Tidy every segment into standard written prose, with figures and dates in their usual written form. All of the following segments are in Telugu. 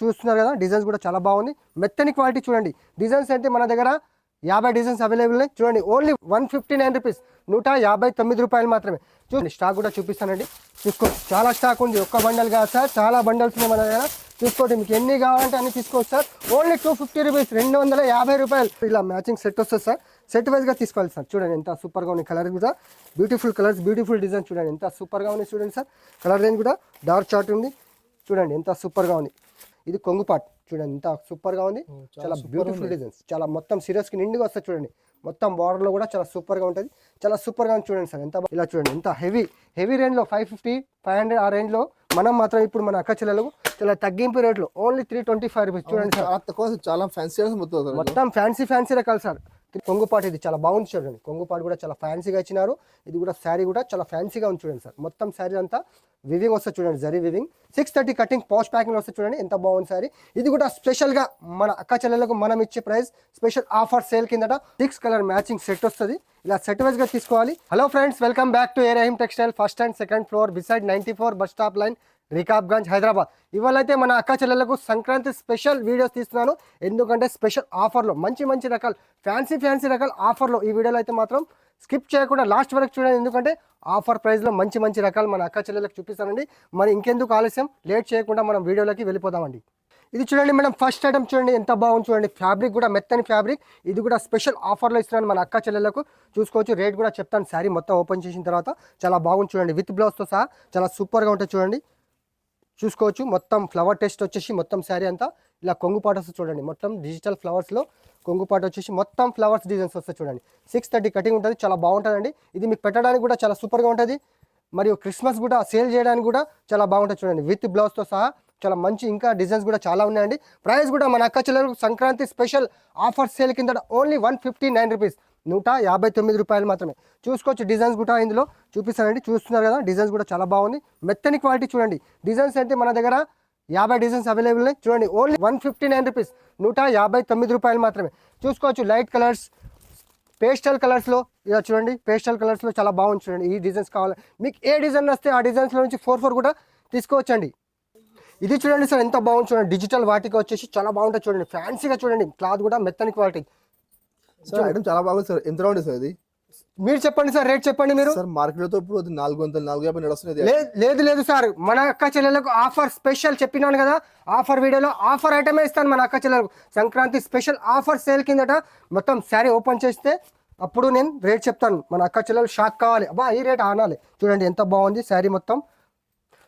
చూస్తున్నారు కదా, డిజైన్స్ కూడా చాలా బాగుంది, మెత్తని క్వాలిటీ చూడండి. డిజైన్స్ అయితే మన దగ్గర 50 డిజైన్స్ అవైలబుల్ ఉన్నాయి చూడండి. ఓన్లీ 159 రూపీస్, 159 రూపాయలు మాత్రమే. చూడండి స్టాక్ కూడా చూపిస్తానండి, చూసుకోండి. చాలా స్టాక్ ఉంది, ఒక్క బండల్ కాదు సార్, చాలా బండల్స్ ఉన్నాయి మన దగ్గర. చూసుకోండి, మీకు ఎన్ని కావాలంటే అన్ని తీసుకోవచ్చు సార్. ఓన్లీ 250 రూపీస్, 250 రూపాయలు. ఇలా మ్యాచింగ్ సెట్ వస్తుంది సార్, సెట్ వైజ్గా తీసుకోవాలి సార్. చూడండి ఎంత సూపర్గా ఉంది, కలర్ కూడా బ్యూటిఫుల్ కలర్స్, బ్యూటిఫుల్ డిజైన్. చూడండి ఎంత సూపర్గా ఉంది చూడండి సార్. కలర్ రేంజ్ కూడా డార్క్ చార్ట్ ఉంది చూడండి, ఎంత సూపర్గా ఉంది. ఇది కొంగు పాట్ చూడండి, ఎంత సూపర్గా ఉంది, చాలా బ్యూటిఫుల్ డిజైన్స్. చాలా మొత్తం సీరియస్కి నిండుగా వస్తుంది చూడండి. మొత్తం బార్డర్లో కూడా చాలా సూపర్గా ఉంటుంది, చాలా సూపర్గా ఉంది చూడండి సార్. ఎంత ఇలా చూడండి, ఎంత హెవీ రేంజ్లో 550, 500 ఆ రేంజ్లో మనం మాత్రం ఇప్పుడు మన అక్క చెల్లెలకు చాలా తగ్గింపు రేట్లో ఓన్లీ 325 రూపీస్ చూడండి సార్. చాలా ఫ్యాన్సీ, మొత్తం ఫ్యాన్సీ రకాలు సార్. కొంగుపాటు ఇది చాలా బాగుంది చూడండి, కొంగుపాటు కూడా చాలా ఫ్యాన్సీగా ఇచ్చినారు. ఇది కూడా శారీ కూడా చాలా ఫ్యాన్సీగా ఉంది చూడండి సార్. మొత్తం శారీ అంతా వివింగ్ వస్తుంది చూడండి, జరీ వివింగ్. 630 కటింగ్ పాష్ ప్యాకింగ్ వస్తుంది చూడండి, ఎంత బాగుంది శారీ. ఇది కూడా స్పెషల్గా మన అక్క చెల్లెలకు మనం ఇచ్చే ప్రైస్ స్పెషల్ ఆఫర్ సేల్ కిందట 6 కలర్ మ్యాచింగ్ సెట్ వస్తుంది. ఇలా సెట్ వైజ్గా తీసుకోవాలి. Hello friends, welcome back to Rahim textile, first and second floor, beside 94 bus stop line, Rikabganj, Hyderabad. ఇవాళ అయితే మన అక్క చెల్లెలకు సంక్రాంతి స్పెషల్ వీడియోస్ తీస్తున్నాను. ఎందుకంటే స్పెషల్ ఆఫర్లో మంచి రకాలు, ఫ్యాన్సీ రకాల ఆఫర్లో ఈ వీడియోలో అయితే మాత్రం స్కిప్ చేయకుండా లాస్ట్ వరకు చూడండి. ఎందుకంటే ఆఫర్ ప్రైస్లో మంచి రకాలు మన అక్క చెల్లెలకు చూపిస్తానండి. మరి ఇంకెందుకు ఆలస్యం, లేట్ చేయకుండా మనం వీడియోలోకి వెళ్ళిపోదామండి. ఇది చూడండి మేడం, ఫస్ట్ ఐటమ్ చూడండి, ఎంత బాగుంది చూడండి. ఫ్యాబ్రిక్ కూడా మెత్తని ఫ్యాబ్రిక్, ఇది కూడా స్పెషల్ ఆఫర్లో ఇస్తున్నాను మన అక్క చెల్లెలకు. చూసుకోవచ్చు, రేట్ కూడా చెప్తాను. శారీ మొత్తం ఓపెన్ చేసిన తర్వాత చాలా బాగుంది చూడండి, విత్ బ్లౌజ్తో సహా చాలా సూపర్గా ఉంటుంది చూడండి. చూసుకోవచ్చు, మొత్తం ఫ్లవర్ టెస్ట్ వచ్చేసి మొత్తం శారీ అంతా ఇలా కొంగుపాటు వస్తుంది చూడండి. మొత్తం డిజిటల్ ఫ్లవర్స్లో కొంగుపాటు వచ్చేసి మొత్తం ఫ్లవర్స్ డిజైన్స్ వస్తాయి చూడండి. 630 కటింగ్ ఉంటుంది, చాలా బాగుంటుందండి. ఇది మీకు పెట్టడానికి కూడా చాలా సూపర్గా ఉంటుంది. మరియు క్రిస్మస్ కూడా సేల్ చేయడానికి కూడా చాలా బాగుంటుంది చూడండి, విత్ బ్లౌజ్తో సహా చాలా మంచి. ఇంకా డిజైన్స్ కూడా చాలా ఉన్నాయండి. ప్రైస్ కూడా మన అక్క చెల్లెలకు సంక్రాంతి స్పెషల్ ఆఫర్ సేల్ కింద ఓన్లీ 159 రూపీస్, 159 రూపాయలు మాత్రమే. చూసుకోవచ్చు, డిజైన్స్ కూడా ఇందులో చూపిస్తానండి. చూస్తున్నారు కదా, డిజైన్స్ కూడా చాలా బాగుంది, మెత్తని క్వాలిటీ చూడండి. డిజైన్స్ అంటే మన దగ్గర 50 డిజైన్స్ అవైలబుల్ ఉన్నాయి చూడండి. ఓన్లీ 159 రూపీస్, 159 రూపాయలు మాత్రమే. చూసుకోవచ్చు, లైట్ కలర్స్, పేస్టల్ కలర్స్లో ఇలా చూడండి, పేస్టల్ కలర్స్లో చాలా బాగుంది చూడండి. ఈ డిజైన్స్ కావాలి మీకు, ఏ డిజైన్ వస్తే ఆ డిజైన్స్లో నుంచి 4 కూడా తీసుకోవచ్చండి. ఇది చూడండి సార్, ఎంత బాగుంది చూడండి. డిజిటల్ వాటికి వచ్చేసి చాలా బాగుంటుంది చూడండి, ఫ్యాన్సీగా చూడండి. క్లాత్ కూడా మెత్తని క్వాలిటీ సార్. ఐటమ్ చాలా బాగుంది సార్. ఎంత ఉంది సార్ ఇది? మీరు చెప్పండి సార్, రేట్ చెప్పండి మీరు. సార్ మార్కెట్ తో ఇప్పుడు 450 నడుస్తుంది. లేదు సార్, మన అక్క చెల్లెలకు ఆఫర్ స్పెషల్ చెప్పినాను కదా, ఆఫర్ వీడియోలో ఆఫర్ ఐటమే ఇస్తాను మన అక్క చెల్లెలకు. సంక్రాంతి స్పెషల్ ఆఫర్ సేల్ కిందట మొత్తం శారీ ఓపెన్ చేస్తే అప్పుడు నేను రేట్ చెప్తాను. మన అక్క చెల్లెలు షాక్ కావాలి, అబ్బా ఈ రేట్ ఆనాలి. చూడండి ఎంత బాగుంది శారీ మొత్తం.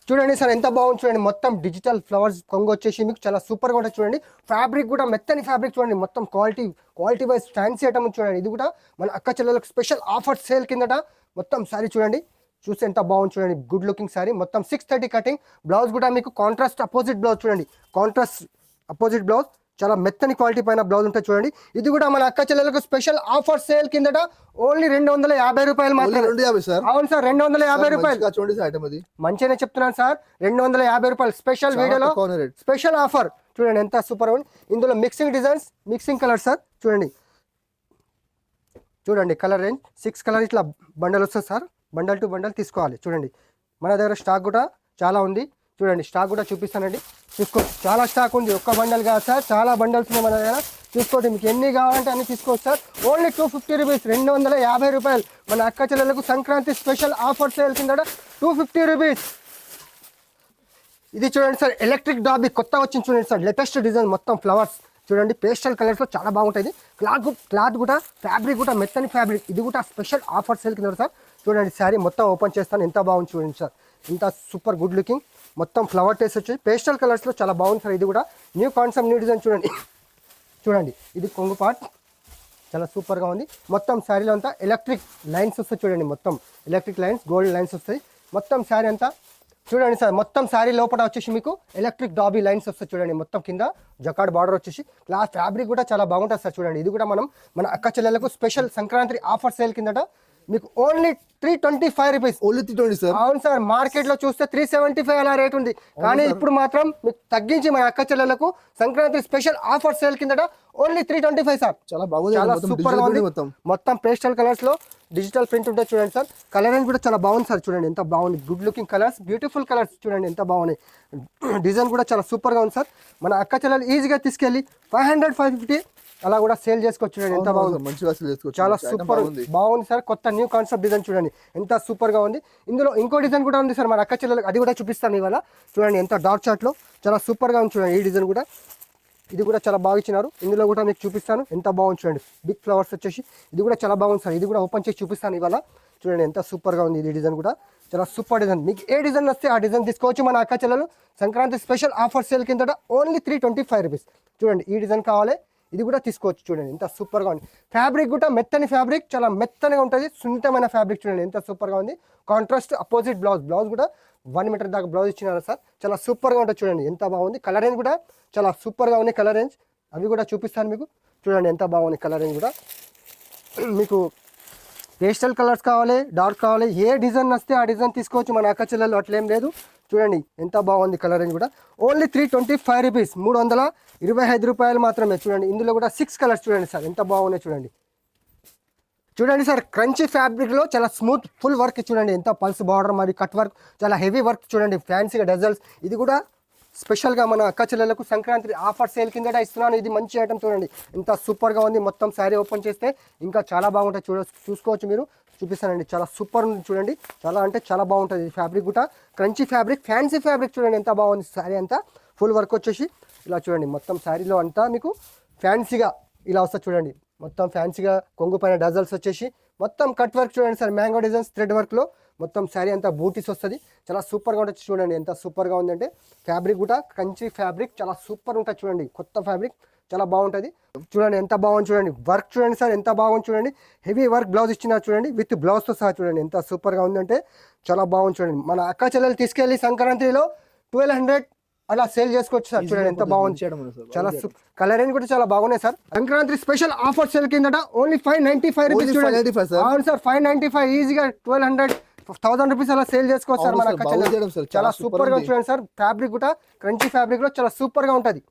చూడండి సార్, ఎంత బాగుంది చూడండి. మొత్తం డిజిటల్ ఫ్లవర్స్ కొంగు వచ్చేసి మీకు చాలా సూపర్గా ఉంటుంది చూడండి. ఫ్యాబ్రిక్ కూడా మెత్తని ఫ్యాబ్రిక్ చూడండి, మొత్తం క్వాలిటీ వైజ్ ఫ్యాన్సీ ఐటమ్ చూడండి. ఇది కూడా మన అక్క చెల్లెలకు స్పెషల్ ఆఫర్ సేల్ కిందట మొత్తం శారీ చూడండి. చూస్తే ఎంత బాగుంది చూడండి, గుడ్ లుకింగ్ శారీ. మొత్తం 630 కటింగ్. బ్లౌజ్ కూడా మీకు కాంట్రాస్ట్ అపోజిట్ బ్లౌజ్ చూడండి, కాంట్రాస్ట్ అపోజిట్ బ్లౌజ్, చాలా మెత్తని క్వాలిటీ పైన బ్లౌజ్ ఉంటుంది చూడండి. ఇది కూడా మన అక్క చెల్లెలకు స్పెషల్ ఆఫర్ సేల్ కిందట ఓన్లీ 250 రూపాయలు మాత్రమే. అవును సార్, 250 రూపాయలు. మంచిగానే చెప్తున్నాను సార్, 250 రూపాయలు స్పెషల్ వీడియోలో స్పెషల్ ఆఫర్ చూడండి, ఎంత సూపర్ ఉంది. ఇందులో mixing designs, mixing colour sir. చూడండి కలర్ రేంజ్ 6 కలర్ ఇట్లా బండల్ వస్తుంది సార్. బండల్ టు బండల్ తీసుకోవాలి చూడండి. మన దగ్గర స్టాక్ కూడా చాలా ఉంది చూడండి, స్టాక్ కూడా చూపిస్తానండి. చూసుకోండి, చాలా స్టాక్ ఉంది, ఒక్క బండల్ కాదు సార్, చాలా బండల్స్ ఉన్నాయి మన దగ్గర. చూసుకోండి, మీకు ఎన్ని కావాలంటే అన్ని తీసుకోవచ్చు సార్. ఓన్లీ 250 రూపీస్, 250 రూపాయలు. మన అక్క చెల్లెలకు సంక్రాంతి స్పెషల్ ఆఫర్ సేల్ కింద 250 రూపీస్. ఇది చూడండి సార్, ఎలక్ట్రిక్ డాబీ కొత్త వచ్చింది చూడండి సార్, లేటెస్ట్ డిజైన్, మొత్తం ఫ్లవర్స్ చూడండి, పేస్టల్ కలర్స్లో చాలా బాగుంటుంది. క్లాత్ కూడా ఫ్యాబ్రిక్ కూడా మెత్తని ఫ్యాబ్రిక్. ఇది కూడా స్పెషల్ ఆఫర్ సేల్ కింద సార్. చూడండి శారీ మొత్తం ఓపెన్ చేస్తాను, ఎంత బాగుంది చూడండి సార్, ఎంత సూపర్ గుడ్ లుకింగ్. మొత్తం ఫ్లవర్ టేస్ట్ వచ్చి పేస్టల్ కలర్స్లో చాలా బాగుంది సార్. ఇది కూడా న్యూ కాన్సెప్ట్, న్యూ డిజైన్ చూడండి. ఇది కొంగు పార్ట్ చాలా సూపర్గా ఉంది. మొత్తం శారీలో అంతా ఎలక్ట్రిక్ లైన్స్ వస్తాయి చూడండి, మొత్తం ఎలక్ట్రిక్ లైన్స్, గోల్డ్ లైన్స్ వస్తాయి మొత్తం శారీ అంతా చూడండి సార్. మొత్తం శారీ లోపల వచ్చేసి మీకు ఎలక్ట్రిక్ డాబీ లైన్స్ వస్తాయి చూడండి. మొత్తం కింద జకార్డ్ బార్డర్ వచ్చేసి క్లాత్ ఫ్యాబ్రిక్ కూడా చాలా బాగుంటుంది సార్ చూడండి. ఇది కూడా మనం మన అక్క చెల్లెలకు స్పెషల్ సంక్రాంతి ఆఫర్ సేల్ కిందట మీకు ఓన్లీ 325 రూపీస్. Only 320 sir. అవును సార్, మార్కెట్ లో చూస్తే 375 అలా రేట్ ఉంది, కానీ ఇప్పుడు మాత్రం మీకు తగ్గించి మన అక్క చెల్లెలకు సంక్రాంతి స్పెషల్ ఆఫర్ సేల్ కిందట ఓన్లీ 325 సార్. చాలా బాగుంది, చాలా సూపర్ గా ఉంది. మొత్తం పేస్టల్ కలర్స్ లో డిజిటల్ ప్రింట్ ఉంటుంది చూడండి సార్. కలర్ రేంజ్ కూడా చాలా బాగుంది సార్. చూడండి ఎంత బాగుంది, good looking colours, beautiful colours చూడండి ఎంత బాగున్నాయి. డిజైన్ కూడా చాలా సూపర్గా ఉంది సార్. మన అక్క చెల్లెలు ఈజీగా తీసుకెళ్ళి 500, 550 అలా కూడా సేల్ చేసుకోవచ్చు. చూడండి ఎంత బాగుంది, మంచిగా సేల్ చేసుకోవచ్చు. చాలా సూపర్ బాగుంది సార్. కొత్త న్యూ కాన్సెప్ట్ డిజైన్ చూడండి ఎంత సూపర్గా ఉంది. ఇందులో ఇంకో డిజైన్ కూడా ఉంది సార్ మన అక్క చెల్లెలకు, అది కూడా చూపిస్తాను ఇవాళ. చూడండి ఎంత డార్క్ చార్ట్లో చాలా సూపర్గా ఉంది. చూడండి ఈ డిజైన్ కూడా, ఇది కూడా చాలా బాగా ఇచ్చినారు. ఇందులో కూడా మీకు చూపిస్తాను ఎంత బాగుంది. చూడండి బిగ్ ఫ్లవర్స్ వచ్చేసి ఇది కూడా చాలా బాగుంది సార్. ఇది కూడా ఓపెన్ చేసి చూపిస్తాను ఇవాళ. చూడండి ఎంత సూపర్గా ఉంది. ఇది డిజైన్ కూడా చాలా సూపర్ డిజైన్. మీకు ఏ డిజైన్ వస్తే ఆ డిజైన్ తీసుకోవచ్చు. మన అక్క చెల్లెలు సంక్రాంతి స్పెషల్ ఆఫర్ సేల్ కింద ఓన్లీ 325 రూపీస్. చూడండి ఈ డిజైన్ కావాలి, ఇది కూడా తీసుకోవచ్చు. చూడండి ఎంత సూపర్గా ఉంది. ఫ్యాబ్రిక్ కూడా మెత్తని ఫ్యాబ్రిక్, చాలా మెత్తనిగా ఉంటుంది, సున్నితమైన ఫ్యాబ్రిక్. చూడండి ఎంత సూపర్గా ఉంది. కాంట్రాస్ట్ అపోజిట్ బ్లౌజ్ కూడా 1 మీటర్ దాకా బ్లౌజ్ ఇచ్చినారు సార్. చాలా సూపర్గా ఉంటుంది. చూడండి ఎంత బాగుంది. కలర్ రేంజ్ కూడా చాలా సూపర్గా ఉంది. కలర్ రేంజ్ అవి కూడా చూపిస్తాను మీకు. చూడండి ఎంత బాగుంది కలర్ రేంజ్ కూడా. మీకు పేస్టల్ కలర్స్ కావాలి, డార్క్ కావాలి, ఏ డిజైన్ వస్తే ఆ డిజైన్ తీసుకోవచ్చు. మన అక్క చెల్లెలు అట్లేం లేదు. చూడండి ఎంత బాగుంది కలర్ రేంజ్ కూడా. ఓన్లీ 325 రూపీస్, 325 రూపాయలు మాత్రమే. చూడండి ఇందులో కూడా 6 కలర్స్ చూడండి సార్ ఎంత బాగున్నాయి. చూడండి చూడండి సార్, క్రంచీ ఫ్యాబ్రిక్లో చాలా స్మూత్ ఫుల్ వర్క్. చూడండి ఎంత పల్స్ బార్డర్ మరియు కట్ వర్క్, చాలా హెవీ వర్క్. చూడండి ఫ్యాన్సీగా డజల్స్. ఇది కూడా స్పెషల్గా మన అక్క చెల్లెలకు సంక్రాంతి ఆఫర్ సేల్ కింద ఇస్తున్నాను. ఇది మంచి ఐటమ్. చూడండి ఎంత సూపర్గా ఉంది. మొత్తం శారీ ఓపెన్ చేస్తే ఇంకా చాలా బాగుంటుంది. చూసుకోవచ్చు మీరు, చూపిస్తానండి. చాలా సూపర్ ఉంది. చూడండి చాలా అంటే చాలా బాగుంటుంది. ఇది ఫ్యాబ్రిక్ కూడా క్రంచీ ఫ్యాబ్రిక్, ఫ్యాన్సీ ఫ్యాబ్రిక్. చూడండి ఎంత బాగుంది. శారీ అంతా ఫుల్ వర్క్ వచ్చేసి ఇలా చూడండి. మొత్తం శారీలో అంతా మీకు ఫ్యాన్సీగా ఇలా వస్తుంది. చూడండి మొత్తం ఫ్యాన్సీగా కొంగు పైన డజల్స్ వచ్చేసి మొత్తం కట్ వర్క్. చూడండి సార్ మ్యాంగో డిజైన్స్ థ్రెడ్ వర్క్లో మొత్తం శారీ అంతా బూటీస్ వస్తుంది. చాలా సూపర్గా ఉంటుంది. చూడండి ఎంత సూపర్గా ఉందంటే ఫ్యాబ్రిక్ కూడా కంచి ఫ్యాబ్రిక్ చాలా సూపర్ ఉంటుంది. చూడండి కొత్త ఫ్యాబ్రిక్ చాలా బాగుంటుంది. చూడండి ఎంత బాగుంది. చూడండి వర్క్ చూడండి సార్ ఎంత బాగుంది. చూడండి హెవీ వర్క్ బ్లౌజ్ ఇచ్చినారు. చూడండి విత్ బ్లౌజ్తో సహా. చూడండి ఎంత సూపర్గా ఉందంటే చాలా బాగుంది. చూడండి మన అక్క చెల్లెలు తీసుకెళ్ళి సంక్రాంతిలో 1200 అలా సేల్ చేసుకోవచ్చు సార్. చూడండి ఎంత బాగుంది. చాలా కలర్ రేంజ్ కూడా చాలా బాగున్నాయి sir. Sankranti special offer sale కిందట ఓన్లీ 595 రూపీస్. అవును సార్ 595 ఈజీగా 1200-1000 రూపీస్ అలా సేల్ చేసుకోవచ్చు సార్ మన అక్క చెల్లెలు. చాలా సూపర్ గా చూడండి సార్. ఫ్యాబ్రిక్ కూడా క్రంచీ ఫ్యాబ్రిక్ లో చాలా సూపర్ గా ఉంటది.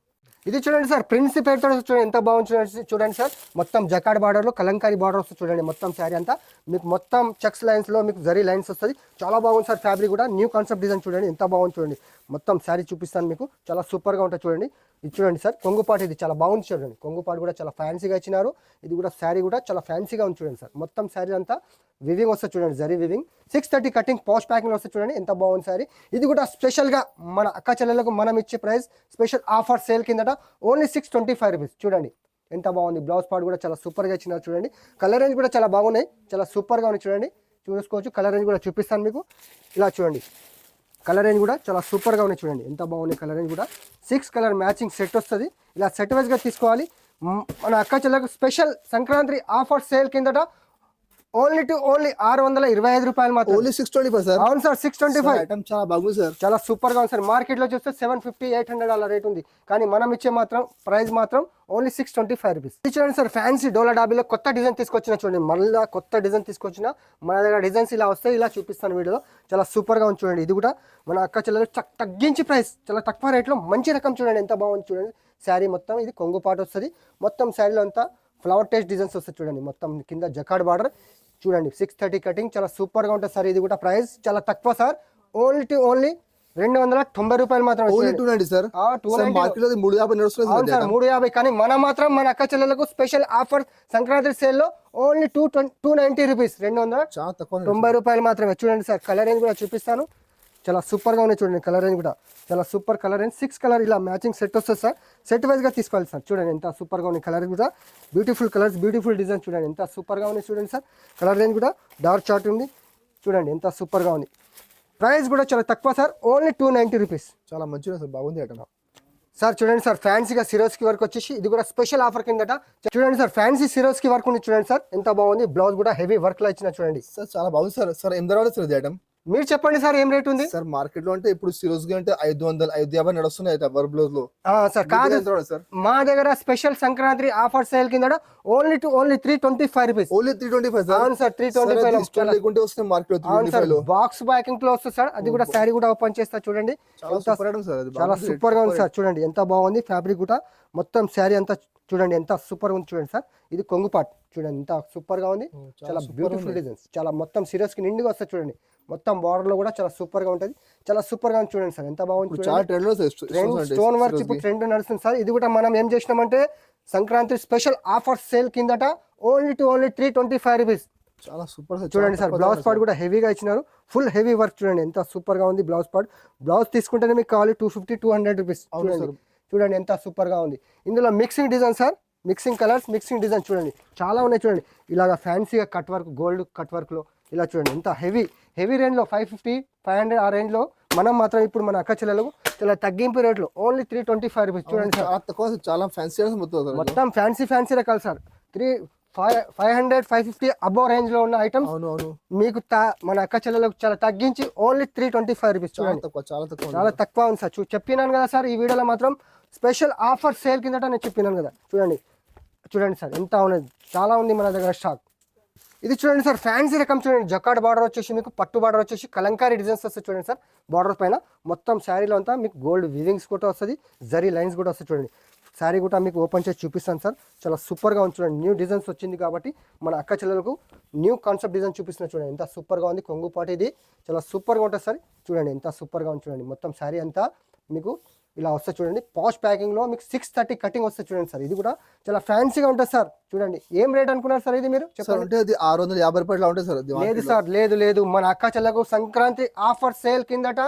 ఇది చూడండి సార్ ప్రిన్స్ పేరుతో చూడండి ఎంత బాగుంది. చూడండి సార్ మొత్తం జకాడ్ బార్డర్ లో కలంకారీ బార్డర్ వస్తుంది. చూడండి మొత్తం శారీ అంతా మీకు మొత్తం చెక్స్ లైన్స్ లో మీకు జరీ లైన్స్ వస్తుంది. చాలా బాగుంది సార్. ఫ్యాబ్రిక్ కూడా న్యూ కాన్సెప్ట్ డిజైన్. చూడండి ఎంత బాగుంది. చూడండి మొత్తం శారీ చూపిస్తాను మీకు. చాలా సూపర్ గా ఉంటుంది. చూడండి ఇది చూడండి సార్ కొంగుపాటు. ఇది చాలా బాగుంది. చూడండి కొంగుపాటు కూడా చాలా ఫ్యాన్సీగా ఇచ్చినారు. ఇది కూడా శారీ కూడా చాలా ఫ్యాన్సీగా ఉంది. చూడండి సార్ మొత్తం శారీ అంతా వివింగ్ వస్తుంది. చూడండి జరీ వివింగ్ 630 కటింగ్ పాష్ ప్యాకింగ్ వస్తుంది. చూడండి ఎంత బాగుంది శారీ. ఇది కూడా స్పెషల్గా మన అక్క చెల్లెలకు మనం ఇచ్చే ప్రైస్ స్పెషల్ ఆఫర్ సేల్ కిందట ఓన్లీ 625 రూపీస్. చూడండి ఎంత బాగుంది. బ్లౌజ్ పార్ట్ కూడా చాలా సూపర్గా ఇచ్చినారు. చూడండి కలర్ రేంజ్ కూడా చాలా బాగున్నాయి. చాలా సూపర్గా ఉన్నాయి. చూడండి చూసుకోవచ్చు. కలర్ రేంజ్ కూడా చూపిస్తాను మీకు. ఇలా చూడండి కలర్ రేంజ్ కూడా చాలా సూపర్గా ఉన్నాయి. చూడండి ఎంత బాగున్నాయి. కలర్ రేంజ్ కూడా 6 కలర్ మ్యాచింగ్ సెట్ వస్తుంది. ఇలా సెట్ వైజ్గా తీసుకోవాలి. మన అక్క చెల్లెలకు స్పెషల్ సంక్రాంతి ఆఫర్ సేల్ కిందట ఓన్లీ 625 రూపాయలు మాత్రం. Only 625 sir. అవును సార్ 625. ఐటమ్ చాలా బాగుంది సార్. చాలా సూపర్ గా ఉంది సార్. మార్కెట్ లో చూస్తే 750-800 అలా రేట్ ఉంది. కానీ మనం ఇచ్చే మాత్రం ప్రైస్ మాత్రం ఓన్లీ 625 రూపీస్. చూడండి సార్ ఫ్యాన్సీ డోలా డాబీలో కొత్త డిజైన్ తీసుకొచ్చిన. చూడండి మళ్ళీ కొత్త డిజైన్ తీసుకొచ్చిన. మన దగ్గర డిజైన్స్ ఇలా వస్తాయి. ఇలా చూపిస్తాను వీడియోలో. చాలా సూపర్ గా ఉంది. చూడండి ఇది కూడా మన అక్క చెల్లెలు తగ్గించి ప్రైస్ చాలా తక్కువ రేట్లో మంచి రకం. చూడండి ఎంత బాగుంది. చూడండి శారీ మొత్తం ఇది కొంగు పాటు వస్తుంది. మొత్తం శారీలో అంతా ఫ్లవర్ టేస్ట్ డిజైన్స్ వస్తాయి. చూడండి మొత్తం కింద జకాడ్ బార్డర్. చూడండి 630 కటింగ్ చాలా సూపర్గా ఉంటుంది సార్. ఇది కూడా ప్రైస్ చాలా తక్కువ సార్. ఓన్లీ 290 రూపాయలు మాత్రం. Only 290 sir. మార్కెట్ లో 350 నడుస్తుంది. అవును సార్ 350. కానీ మనం మాత్రం మన అక్క చెల్లెలకు స్పెషల్ ఆఫర్ సంక్రాంతి సేల్ లో ఓన్లీ 290 రూపీస్. 290 రూపాయలు మాత్రమే. చూడండి సార్ కలర్ రేంజ్ కూడా చూపిస్తాను. చాలా సూపర్గా ఉన్నాయి. చూడండి కలర్ రేంజ్ కూడా చాలా సూపర్ కలర్ రేంజ్. 6 కలర్ ఇలా మ్యాచింగ్ సెట్ వస్తుంది సార్. సెట్ వైజ్గా తీసుకోవాలి సార్. చూడండి ఎంత సూపర్గా ఉన్నాయి. కలర్ కూడా బ్యూటిఫుల్ కలర్స్, బ్యూటిఫుల్ డిజైన్. చూడండి ఎంత సూపర్గా ఉన్నాయి. చూడండి సార్ కలర్ రేంజ్ కూడా డార్క్ చార్ట్ ఉంది. చూడండి ఎంత సూపర్గా ఉంది. ప్రైస్ కూడా చాలా తక్కువ సార్. Only 290 rupees. చాలా మంచిగా సార్. బాగుంది ఐటమ్ సార్. చూడండి సార్ ఫ్యాన్సీగా సిరోస్కి వర్క్ వచ్చేసి ఇది కూడా స్పెషల్ ఆఫర్ కిందట. చూడండి సార్ ఫ్యాన్సీ సిరోస్కి వర్క్ ఉంది. చూడండి సార్ ఎంత బాగుంది. బ్లౌజ్ కూడా హెవీ వర్క్ లో ఇచ్చిన. చూడండి సార్ చాలా బాగుంది సార్. సార్ ఎంత రావాలి సార్ ఇది ఐటమ్? మీరు చెప్పండి సార్ ఏం రేట్ ఉంది సార్? మార్కెట్ లో అంటే ఇప్పుడు సిరోజ్ గా అంటే 500-550 నడుస్తున్నాయి వర్క్ బ్లౌజ్ లో. సార్ కాదు సార్, మా దగ్గర స్పెషల్ సంక్రాంతి ఆఫర్ సేల్ కింద ఓన్లీ 325 రూపీస్. Only 325 sir. అవును సార్ 325 లేకుంటే వస్తుంది మార్కెట్ లో 325 లో. బాక్స్ ప్యాకింగ్ లో వస్తుంది సార్. అది కూడా శారీ కూడా ఓపెన్ చేస్తా. చూడండి చాలా సూపర్ గా ఉంది సార్. చూడండి ఎంత బాగుంది. ఫ్యాబ్రిక్ కూడా మొత్తం శారీ అంతా చూడండి ఎంత సూపర్ ఉంది చూడండి సార్. ఇది కొంగు పార్ట్ చూడండి ఎంత సూపర్ గా ఉంది. చాలా చాలా super బ్యూటిఫుల్ ఉంది. డిజైన్స్, చాలా మొత్తం సీరియస్ కి నిండుగా వస్తుంది చూడండి. మొత్తం బార్డర్ లో కూడా చాలా సూపర్ గా ఉంటది. చాలా సూపర్ గా ఉంది చూడండి సార్, ఎంత బాగుంది ఇప్పుడు చూడండి. చాలా ట్రెండ్ లో ట్రెండ్ స్టోన్ వర్క్ ఇప్పుడు ట్రెండ్ నడుస్తుంది సార్. ఇది కూడా మనం ఏం చేసినామంటే సంక్రాంతి స్పెషల్ ఆఫర్ సేల్ కిందట ఓన్లీ 325 రూపీస్. చాలా సూపర్ చూడండి సార్, బ్లౌజ్ పార్ట్ కూడా హెవీగా ఇచ్చినారు. ఫుల్ హెవీ వర్క్ చూడండి ఎంత సూపర్ గా ఉంది. బ్లౌజ్ పార్ట్ బ్లౌజ్ తీసుకుంటేనే మీకు కావాలి 250-200 రూపీస్. చూడండి చూడండి ఎంత సూపర్ గా ఉంది. ఇందులో mixing design sir, mixing colours, mixing design చూడండి చాలా ఉన్నాయి చూడండి. ఇలాగా ఫ్యాన్సీగా cut work, gold cut work లో ఇలా చూడండి ఎంత హెవీ రేంజ్ లో 550-500 ఆ రేంజ్ లో మనం మాత్రం ఇప్పుడు మన అక్క చెల్లెలకు చాలా తగ్గింపు రేట్లో ఓన్లీ 325 రూపీస్. చూడండి సార్ చాలా తక్కువ, చాలా ఫ్యాన్సీ మొత్తం ఫ్యాన్సీ రకాలు సార్. 500-550 అబోవ్ రేంజ్ లో ఉన్న ఐటమ్స్ అవును మీకు మన అక్క చెల్లెలకు చాలా తగ్గించి ఓన్లీ 325 రూపీస్. చూడండి చాలా తక్కువ ఉంది సార్. చెప్పినాను కదా సార్, ఈ వీడియోలో మాత్రం స్పెషల్ ఆఫర్ సేల్ కిందట నేను చెప్పినాను కదా. చూడండి సార్ ఎంత ఉన్నది, చాలా ఉంది మన దగ్గర స్టాక్. ఇది చూడండి సార్ ఫ్యాన్సీ రకం చూడండి. జకాడ్ బార్డర్ వచ్చేసి మీకు పట్టు బార్డర్ వచ్చేసి కలంకారీ డిజైన్స్ వస్తాయి చూడండి సార్. బార్డర్ పైన మొత్తం శారీలో అంతా మీకు గోల్డ్ వివింగ్స్ కూడా వస్తుంది, జరీ లైన్స్ కూడా వస్తాయి చూడండి. శారీ కూడా మీకు ఓపెన్ చేసి చూపిస్తాను సార్. చాలా సూపర్గా ఉంది చూడండి. న్యూ డిజైన్స్ వచ్చింది కాబట్టి మన అక్క చెల్లెలకు న్యూ కాన్సెప్ట్ డిజైన్ చూపిస్తున్నా చూడండి ఎంత సూపర్గా ఉంది. కొంగు పాటు ఇది చాలా సూపర్గా ఉంటుంది సార్. చూడండి ఎంత సూపర్గా ఉంది చూడండి. మొత్తం శారీ అంతా మీకు ఇలా వస్తుంది చూడండి. పాష్ ప్యాకింగ్లో మీకు 630 కటింగ్ వస్తుంది చూడండి సార్. ఇది కూడా చాలా ఫ్యాన్సీగా ఉంటుంది సార్. చూడండి ఏం రేట్ అనుకున్నారు సార్ ఇది మీరు చెప్పండి? అది 650 రూపాయలు ఉంటుంది సార్. లేదు సార్, లేదు మన అక్క చెల్లకు సంక్రాంతి ఆఫర్ సేల్ కిందట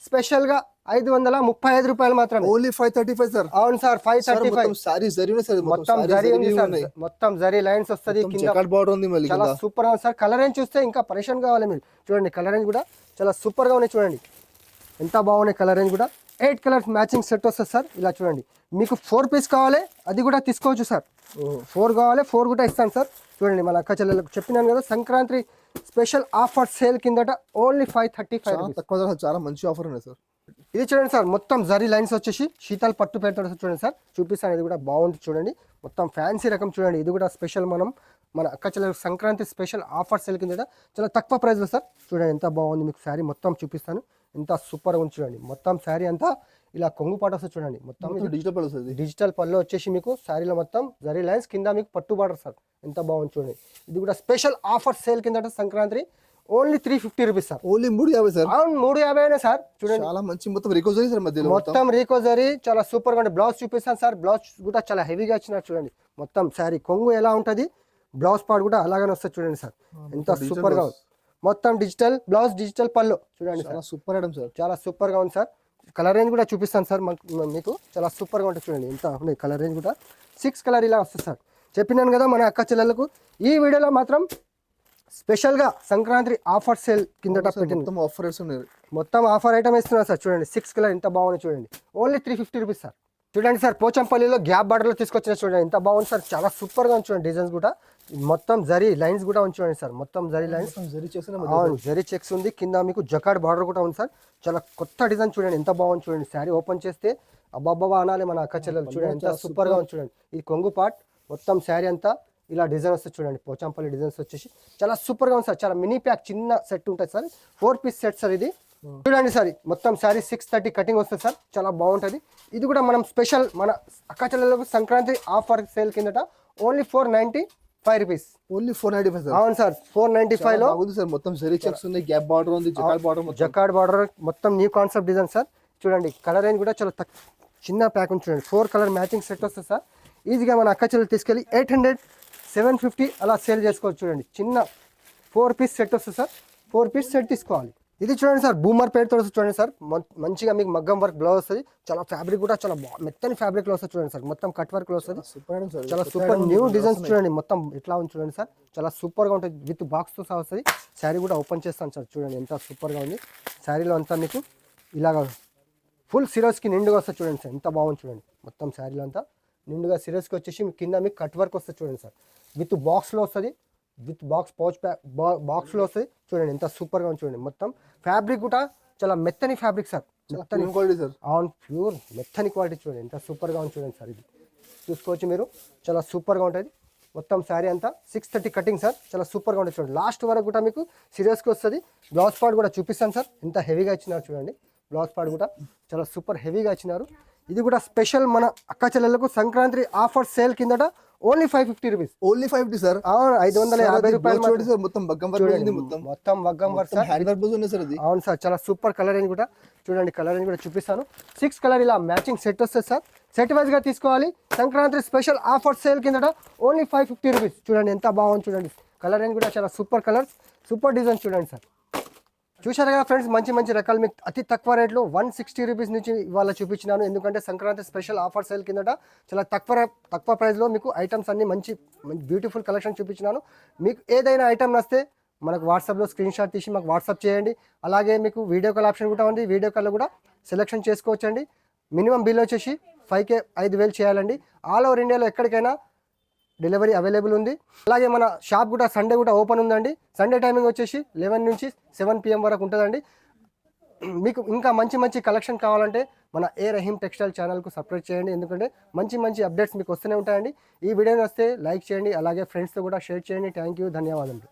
స్పెషల్ గా 535 రూపాయలు మాత్రమే. Only 535 sir. అవును సార్ 535. సారీ జరీ ఉంది సార్, మొత్తం జరీ ఉంది సార్, మొత్తం జరీ లైన్స్ వస్తుంది కింద. బార్డర్ ఉంది మళ్ళీ చాలా సూపర్ గా ఉంది సార్. కలర్ రేంజ్ చూస్తే ఇంకా పరేషన్ కావాలి మీరు. చూడండి కలర్ రేంజ్ కూడా చాలా సూపర్ గా ఉన్నాయి చూడండి ఎంత బాగున్నాయి. కలర్ రేంజ్ కూడా 8 కలర్స్ మ్యాచింగ్ సెట్ వస్తుంది సార్. ఇలా చూడండి మీకు 4 పీస్ కావాలి అది కూడా తీసుకోవచ్చు సార్. 4 కావాలి 4 కూడా ఇస్తాను సార్. చూడండి మన అక్క చెల్లెలకు చెప్పినాను కదా సంక్రాంతి స్పెషల్ ఆఫర్ సేల్ కిందట ఓన్లీ 535 తక్కువ. చాలా మంచి ఆఫర్ ఉన్నాయి సార్. ఇది చూడండి సార్ మొత్తం జరీ లైన్స్ వచ్చేసి శీతల్ పట్టు పెడతాడు చూడండి సార్. చూపిస్తాను, ఇది కూడా బాగుంటుంది చూడండి. మొత్తం ఫ్యాన్సీ రకం చూడండి. ఇది కూడా స్పెషల్ మన అక్క చెల్లెలకు సంక్రాంతి స్పెషల్ ఆఫర్ సేల్ కిందట చాలా తక్కువ ప్రైస్లో సార్. చూడండి ఎంత బాగుంది. మీకు శారీ మొత్తం చూపిస్తాను ఎంత సూపర్గా ఉంది చూడండి. మొత్తం శారీ అంతా ఇలా కొంగు పాట వస్తుంది చూడండి. మొత్తం డిజిటల్ పళ్ళు వచ్చేసి మీకు శారీలో మొత్తం జరీ లైన్స్ కింద మీకు పట్టు బార్డర్ సార్. ఎంత బాగుంది చూడండి. ఇది కూడా స్పెషల్ ఆఫర్ సేల్ కిందట Sankranti only 350 rupees sir. Only 350 sir. అవును 350 సార్. చూడండి చాలా మంచి మొత్తం రికోజరీ సార్. మధ్యలో మొత్తం రికోజరీ చాలా సూపర్ గా ఉంది. బ్లౌజ్ చూపిస్తాను సార్. బ్లౌజ్ కూడా చాలా హెవీగా ఇచ్చినారు చూడండి. మొత్తం శారీ కొంగు ఎలా ఉంటది, బ్లౌజ్ పార్ట్ కూడా అలాగనే వస్తుంది చూడండి సార్. ఎంత సూపర్ గా ఉంది. మొత్తం డిజిటల్ బ్లౌజ్, డిజిటల్ పళ్ళు చూడండి సార్. Super item sir. చాలా సూపర్ గా ఉంది సార్. కలర్ రేంజ్ కూడా చూపిస్తాను సార్ మీకు. చాలా సూపర్ గా ఉంటుంది చూడండి. ఎంత ఉన్నాయి కలర్ రేంజ్ కూడా 6 కలర్ ఇలా వస్తుంది సార్. చెప్పినాను కదా మన అక్క చెల్లెలకు ఈ వీడియోలో మాత్రం స్పెషల్ గా సంక్రాంతి ఆఫర్ సేల్ కిందట పెట్టింది. మొత్తం ఆఫర్ ఐటమ్ ఇస్తున్నారు సార్. చూడండి 6 కలర్ ఎంత బాగుంది చూడండి. Only 350 rupees sir. చూడండి సార్ పోచంపల్లిలో గ్యాప్ బార్డర్ లో తీసుకొచ్చిన చూడండి ఎంత బాగుంది సార్. చాలా సూపర్ గా ఉంది చూడండి. డిజైన్స్ కూడా మొత్తం జరీ లైన్స్ కూడా ఉంది చూడండి సార్. మొత్తం జరీ లైన్స్, జరీ చెక్స్ ఉంది కింద. మీకు జకాడ్ బార్డర్ కూడా ఉంది సార్. చాలా కొత్త డిజైన్ చూడండి ఎంత బాగుంది చూడండి. శారీ ఓపెన్ చేస్తే అబ్బాబ్బా అనాలి మన అక్క చెల్లెలు. చూడండి ఎంత సూపర్ గా ఉంది చూడండి. ఈ కొంగు పార్ట్ మొత్తం శారీ అంతా ఇలా డిజైన్ వస్తుంది చూడండి. పోచంపల్లి డిజైన్స్ వచ్చేసి చాలా సూపర్ గా ఉంది సార్. చాలా మినీ ప్యాక్ చిన్న సెట్ ఉంటుంది సార్. 4 పీస్ సెట్ సార్ ఇది. చూడండి సార్ మొత్తం శారీ 630 కటింగ్ వస్తుంది సార్. చాలా బాగుంటుంది. ఇది కూడా మనం స్పెషల్ మన అక్క చెల్లెలకు సంక్రాంతి ఆఫర్ సేల్ కిందట ఓన్లీ 495 రూపీస్. Only 495 sir. అవును సార్ 495 లో సార్. మొత్తం జరీ చెక్స్ ఉంది, గ్యాప్ బార్డర్ ఉంది, జకాడ్ బార్డర్ మొత్తం న్యూ కాన్సెప్ట్ డిజైన్ సార్. చూడండి కలర్ రేంజ్ కూడా చాలా చిన్న ప్యాక్ ఉంది చూడండి. 4 కలర్ మ్యాచింగ్ సెట్ వస్తుంది సార్. ఈజీగా మన అక్క చెల్లెలు తీసుకెళ్ళి 800-750 అలా సేల్ చేసుకోవచ్చు చూడండి. చిన్న 4 పీస్ సెట్ వస్తుంది సార్. 4 పీస్ సెట్ తీసుకోవాలి. ఇది చూడండి సార్ బూమర్ పేరుతో చూడండి సార్. మంచిగా మీకు మగ్గం వర్క్ బ్లౌజ్ వస్తుంది. చాలా ఫ్యాబ్రిక్ కూడా చాలా మెత్తని ఫ్యాబ్రిక్ లో వస్తుంది చూడండి సార్. మొత్తం కట్ వర్క్ లో వస్తుంది. చాలా సూపర్ న్యూ డిజైన్స్ చూడండి. మొత్తం ఎట్లా ఉంది చూడండి సార్. చాలా సూపర్ గా ఉంటుంది. విత్ బాక్స్ తో సహా వస్తుంది. శారీ కూడా ఓపెన్ చేస్తాను సార్. చూడండి ఎంత సూపర్ గా ఉంది. శారీలో అంతా మీకు ఇలాగా ఫుల్ సిరోస్కి నిండుగా వస్తుంది చూడండి సార్. ఎంత బాగుంది చూడండి. మొత్తం శారీలో అంతా నిండుగా సిరోస్కి వచ్చేసి కింద మీకు కట్ వర్క్ వస్తుంది చూడండి సార్. విత్ బాక్స్లో వస్తుంది. విత్ బాక్స్ పౌచ్ బాక్స్లో వస్తుంది చూడండి. ఎంత సూపర్గా ఉంది చూడండి. మొత్తం ఫ్యాబ్రిక్ కూడా చాలా మెత్తని ఫ్యాబ్రిక్ సార్. మెత్తని క్వాలిటీ సార్. అవును ప్యూర్ మెత్తని క్వాలిటీ చూడండి. ఎంత సూపర్గా ఉంది చూడండి సార్. ఇది చూసుకోవచ్చు మీరు. చాలా సూపర్గా ఉంటుంది. మొత్తం శారీ అంతా 630 కటింగ్ సార్. చాలా సూపర్గా ఉంటుంది చూడండి. లాస్ట్ వరకు కూడా మీకు సిరియస్గా వస్తుంది. బ్లౌజ్ పార్ట్ కూడా చూపిస్తాను సార్. ఎంత హెవీగా ఇచ్చినారు చూడండి. బ్లౌజ్ పార్ట్ కూడా చాలా సూపర్ హెవీగా ఇచ్చినారు. ఇది కూడా స్పెషల్ మన అక్క చెల్లెలకు సంక్రాంతి ఆఫర్ సేల్ కిందట ఓన్లీ 550 రూపీస్. Only 550 sir. 550 రూపాయలు చూడండి సార్, మొత్తం బగ్గం వర్క్ ఉంది, మొత్తం మొత్తం వగ్గం వర్క్ సార్. హ్యాండ్ వర్క్ ఉంది సార్ అది. అవును సార్, చాలా సూపర్ కలర్ అని కూడా చూడండి, కలర్ అని కూడా చూపిస్తాను. 6 కలర్ ఇలా మ్యాచింగ్ సెట్ వస్తుంది సార్. సెట్ వైజ్ గా తీసుకోవాలి. సంక్రాంతి స్పెషల్ ఆఫర్ సేల్ కిందట ఓన్లీ 550 రూపీస్. చూడండి ఎంత బాగుంది చూడండి, కలర్ అని కూడా చాలా సూపర్ కలర్స్, సూపర్ డిజైన్ చూడండి సార్. చూశారు కదా ఫ్రెండ్స్, మంచి మంచి రకాలు మీకు అతి తక్కువ రేట్లో 160 రూపీస్ నుంచి ఇవాళ చూపించినాను. ఎందుకంటే సంక్రాంతి స్పెషల్ ఆఫర్ సేల్ కిందట చాలా తక్కువ ప్రైస్లో మీకు ఐటమ్స్ అన్ని మంచి బ్యూటిఫుల్ కలెక్షన్ చూపించినాను. మీకు ఏదైనా ఐటమ్ నస్తే మనకు వాట్సాప్లో స్క్రీన్ షాట్ తీసి మాకు వాట్సాప్ చేయండి. అలాగే మీకు వీడియో కాల్ ఆప్షన్ కూడా ఉంది, వీడియో కాల్లో కూడా సెలెక్షన్ చేసుకోవచ్చండి. మినిమం బిల్ వచ్చేసి 5,000 చేయాలండి. ఆల్ ఓవర్ ఇండియాలో ఎక్కడికైనా డెలివరీ అవైలబుల్ ఉంది. అలాగే మన షాప్ కూడా సండే కూడా ఓపెన్ ఉందండి. సండే టైమింగ్ వచ్చేసి 11 నుంచి 7 PM వరకు ఉంటుందండి. మీకు ఇంకా మంచి మంచి కలెక్షన్ కావాలంటే మన ఏ రహీం టెక్స్టైల్ ఛానల్కు సబ్స్క్రైబ్ చేయండి. ఎందుకంటే మంచి మంచి అప్డేట్స్ మీకు వస్తూనే ఉంటాయండి. ఈ వీడియోని వస్తే లైక్ చేయండి, అలాగే ఫ్రెండ్స్తో కూడా షేర్ చేయండి. థ్యాంక్ యూ, ధన్యవాదాలు.